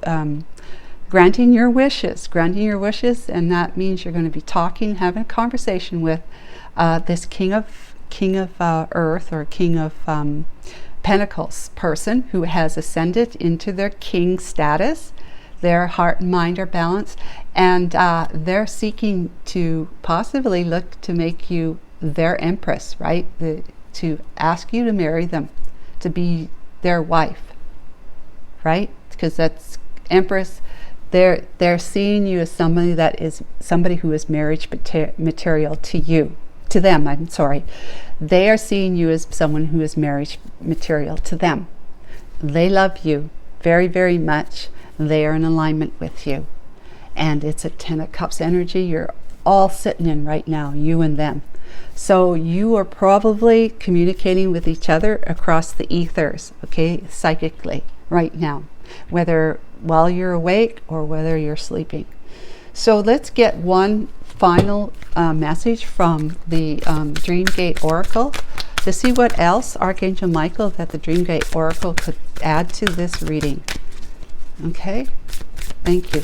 granting your wishes, and that means you're going to be talking, having a conversation with this king of earth, or king of pentacles person who has ascended into their king status. Their heart and mind are balanced, and they're seeking to possibly look to make you their empress, right? To ask you to marry them, to be their wife, right? Because that's empress. They're seeing you as somebody who is marriage material to you, to them. I'm sorry. They are seeing you as someone who is marriage material to them. They love you very, very much. They are in alignment with you, and it's a 10 of Cups energy you're all sitting in right now, you and them. So you are probably communicating with each other across the ethers, okay, psychically right now, whether while you're awake or whether you're sleeping. So let's get one final message from the Dream Gate Oracle to see what else Archangel Michael that the Dream Gate Oracle could add to this reading. Okay, thank you.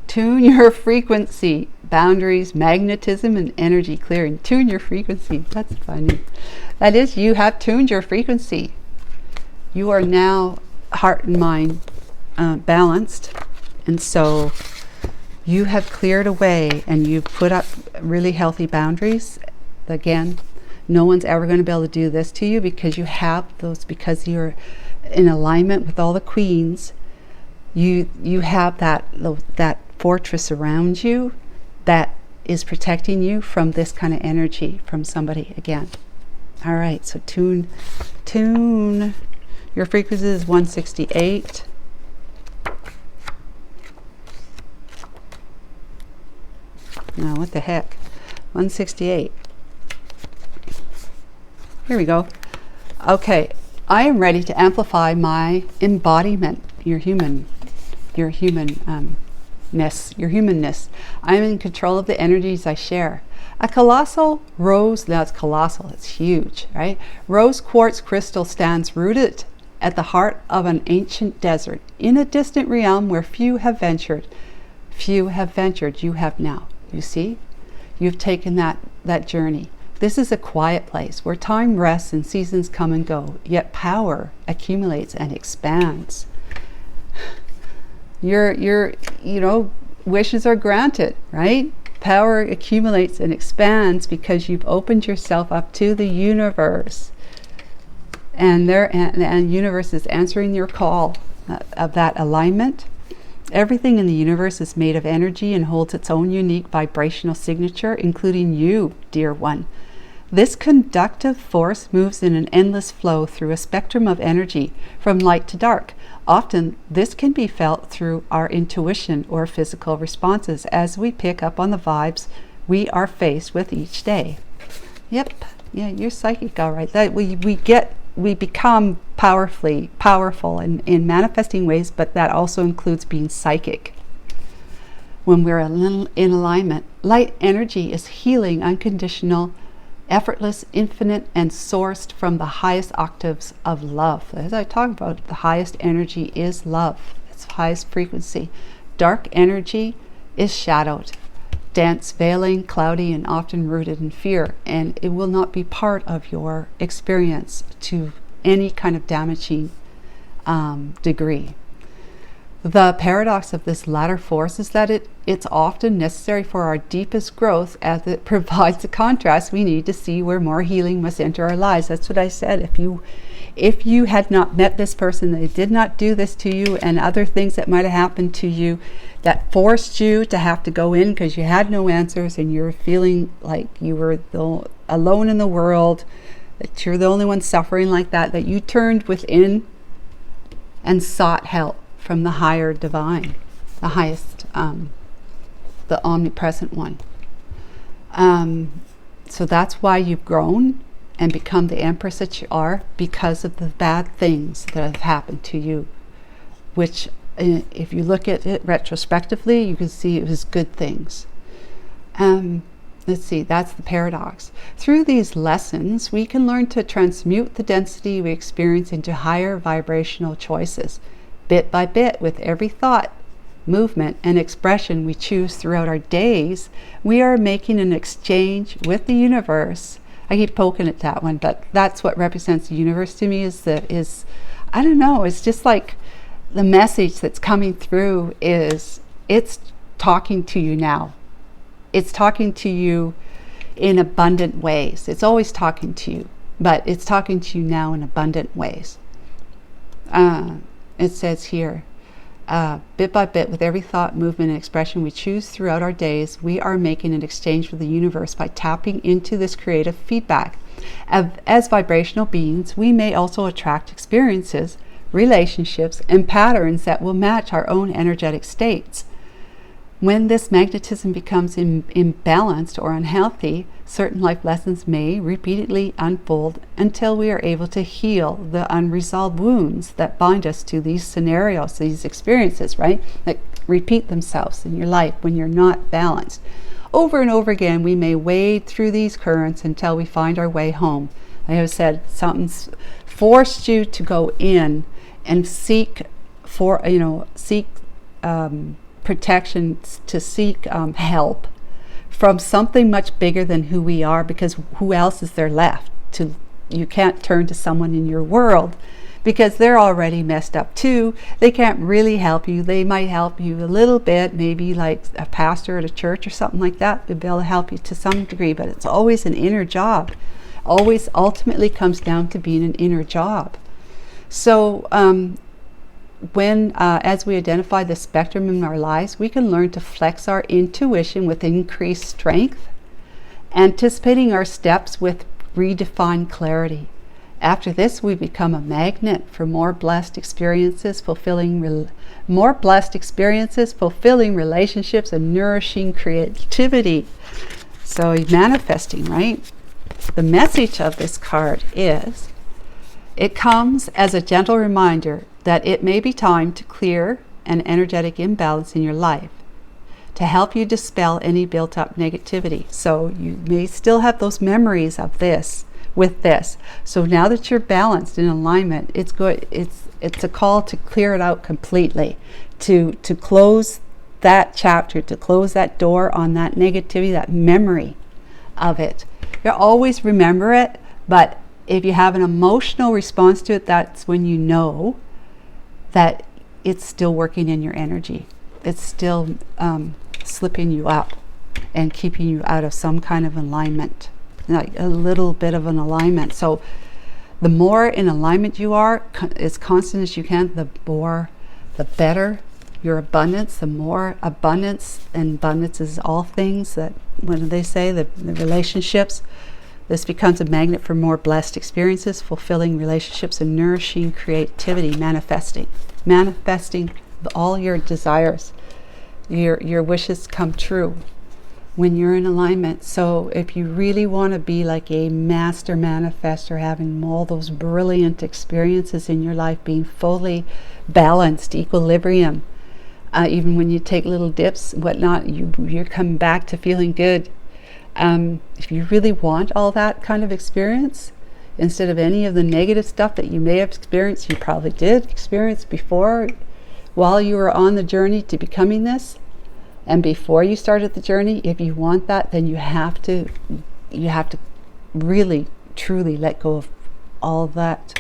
Tune your frequency, boundaries, magnetism, and energy clearing. Tune your frequency. That's funny. That is, you have tuned your frequency. You are now heart and mind balanced, and so you have cleared away and you've put up really healthy boundaries. Again, no one's ever going to be able to do this to you because you have those, because you're in alignment with all the queens. You have that fortress around you that is protecting you from this kind of energy from somebody again. All right, so tune. Your frequency is 168. Now, what the heck? 168. Here we go. Okay, I am ready to amplify my embodiment, your humanness. I am in control of the energies I share. A colossal rose, that's colossal, it's huge, right? Rose quartz crystal stands rooted at the heart of an ancient desert, in a distant realm where few have ventured. Few have ventured, you have now. You see? You've taken that journey. This is a quiet place where time rests and seasons come and go, yet power accumulates and expands. Your wishes are granted, right? Power accumulates and expands because you've opened yourself up to the universe. And the universe is answering your call of that alignment. Everything in the universe is made of energy and holds its own unique vibrational signature, including you, dear one. This conductive force moves in an endless flow through a spectrum of energy, from light to dark. Often, this can be felt through our intuition or physical responses as we pick up on the vibes we are faced with each day. Yep, yeah, you're psychic, all right. That we become powerful in manifesting ways, but that also includes being psychic. When we're in alignment, light energy is healing, unconditional, effortless, infinite, and sourced from the highest octaves of love. As I talk about, the highest energy is love. It's highest frequency. Dark energy is shadowed, dense, veiling, cloudy, and often rooted in fear, and it will not be part of your experience to any kind of damaging degree. The paradox of this latter force is that it's often necessary for our deepest growth, as it provides a contrast we need to see where more healing must enter our lives. That's what I said. If you had not met this person, they did not do this to you, and other things that might have happened to you that forced you to have to go in because you had no answers and you're feeling like you were alone in the world, that you're the only one suffering like that you turned within and sought help from the higher divine, the highest, the omnipresent one. So that's why you've grown and become the empress that you are, because of the bad things that have happened to you, which if you look at it retrospectively, you can see it was good things. Let's see, that's the paradox. Through these lessons, we can learn to transmute the density we experience into higher vibrational choices. Bit by bit, with every thought, movement, and expression we choose throughout our days, we are making an exchange with the universe. I keep poking at that one, but that's what represents the universe to me, is I don't know, it's just like the message that's coming through is, it's talking to you now. It's talking to you in abundant ways. It's always talking to you, but it's talking to you now in abundant ways. It says here, bit by bit, with every thought, movement, and expression we choose throughout our days, we are making an exchange with the universe by tapping into this creative feedback. As vibrational beings, we may also attract experiences, relationships, and patterns that will match our own energetic states. When this magnetism becomes imbalanced or unhealthy, certain life lessons may repeatedly unfold until we are able to heal the unresolved wounds that bind us to these scenarios, these experiences, right? That repeat themselves in your life when you're not balanced. Over and over again, we may wade through these currents until we find our way home. I have said something's forced you to go in and seek protection, to seek help from something much bigger than who we are, because who else is there left to? You can't turn to someone in your world because they're already messed up too. They can't really help you. They might help you a little bit, maybe like a pastor at a church or something like that. They'll be able to help you to some degree, but it's always an inner job. Always ultimately comes down to being an inner job. So as we identify the spectrum in our lives, we can learn to flex our intuition with increased strength, anticipating our steps with redefined clarity. After this, we become a magnet for more blessed experiences, fulfilling relationships, and nourishing creativity. So manifesting, right? The message of this card is, it comes as a gentle reminder that it may be time to clear an energetic imbalance in your life to help you dispel any built-up negativity. So you may still have those memories of this with this. So now that you're balanced in alignment, it's good. It's a call to clear it out completely, to close that chapter, to close that door on that negativity, that memory of it. You'll always remember it, but if you have an emotional response to it, that's when you know that it's still working in your energy. It's still slipping you up and keeping you out of some kind of alignment, like a little bit of an alignment. So the more in alignment you are, as constant as you can, the better your abundance, the more abundance. And abundance is all things that, what do they say, the relationships. This becomes a magnet for more blessed experiences, fulfilling relationships, and nourishing creativity, manifesting all your desires. Your wishes come true when you're in alignment. So if you really want to be like a master manifestor, having all those brilliant experiences in your life, being fully balanced, equilibrium, even when you take little dips and whatnot, you're coming back to feeling good. If you really want all that kind of experience, instead of any of the negative stuff that you may have experienced, you probably did experience before while you were on the journey to becoming this, And before you started the journey, if you want that, then you have to really truly let go of all that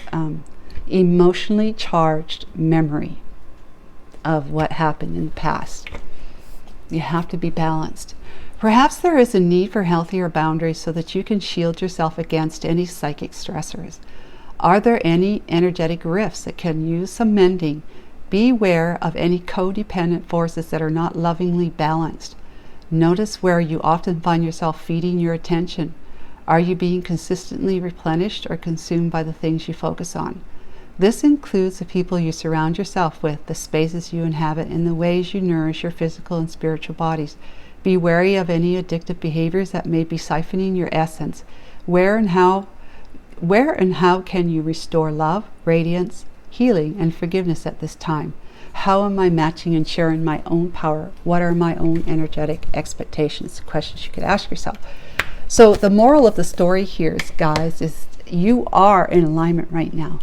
emotionally charged memory of what happened in the past. You have to be balanced. Perhaps there is a need for healthier boundaries so that you can shield yourself against any psychic stressors. Are there any energetic rifts that can use some mending? Beware of any codependent forces that are not lovingly balanced. Notice where you often find yourself feeding your attention. Are you being consistently replenished or consumed by the things you focus on? This includes the people you surround yourself with, the spaces you inhabit, and the ways you nourish your physical and spiritual bodies. Be wary of any addictive behaviors that may be siphoning your essence. Where and how can you restore love, radiance, healing, and forgiveness at this time? How am I matching and sharing my own power? What are my own energetic expectations? Questions you could ask yourself. So the moral of the story here, guys, is you are in alignment right now.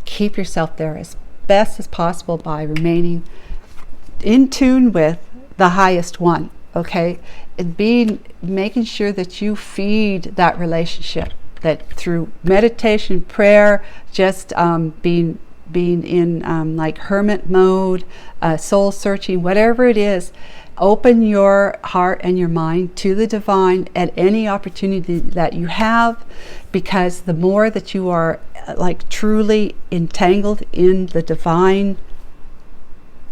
Keep yourself there as best as possible by remaining in tune with the highest one, okay? And making sure that you feed that relationship, that through meditation, prayer, just being in like hermit mode, soul searching, whatever it is. Open your heart and your mind to the divine at any opportunity that you have, because the more that you are like truly entangled in the divine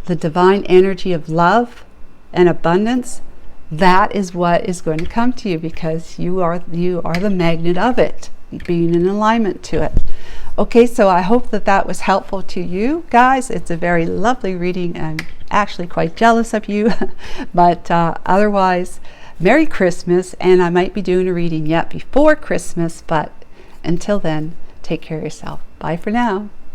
energy of love and abundance, that is what is going to come to you, because you are the magnet of it, being in alignment to it. Okay, so I hope that was helpful to you guys. It's a very lovely reading. I'm actually quite jealous of you, but otherwise, Merry Christmas, and I might be doing a reading yet before Christmas, but until then, take care of yourself. Bye for now.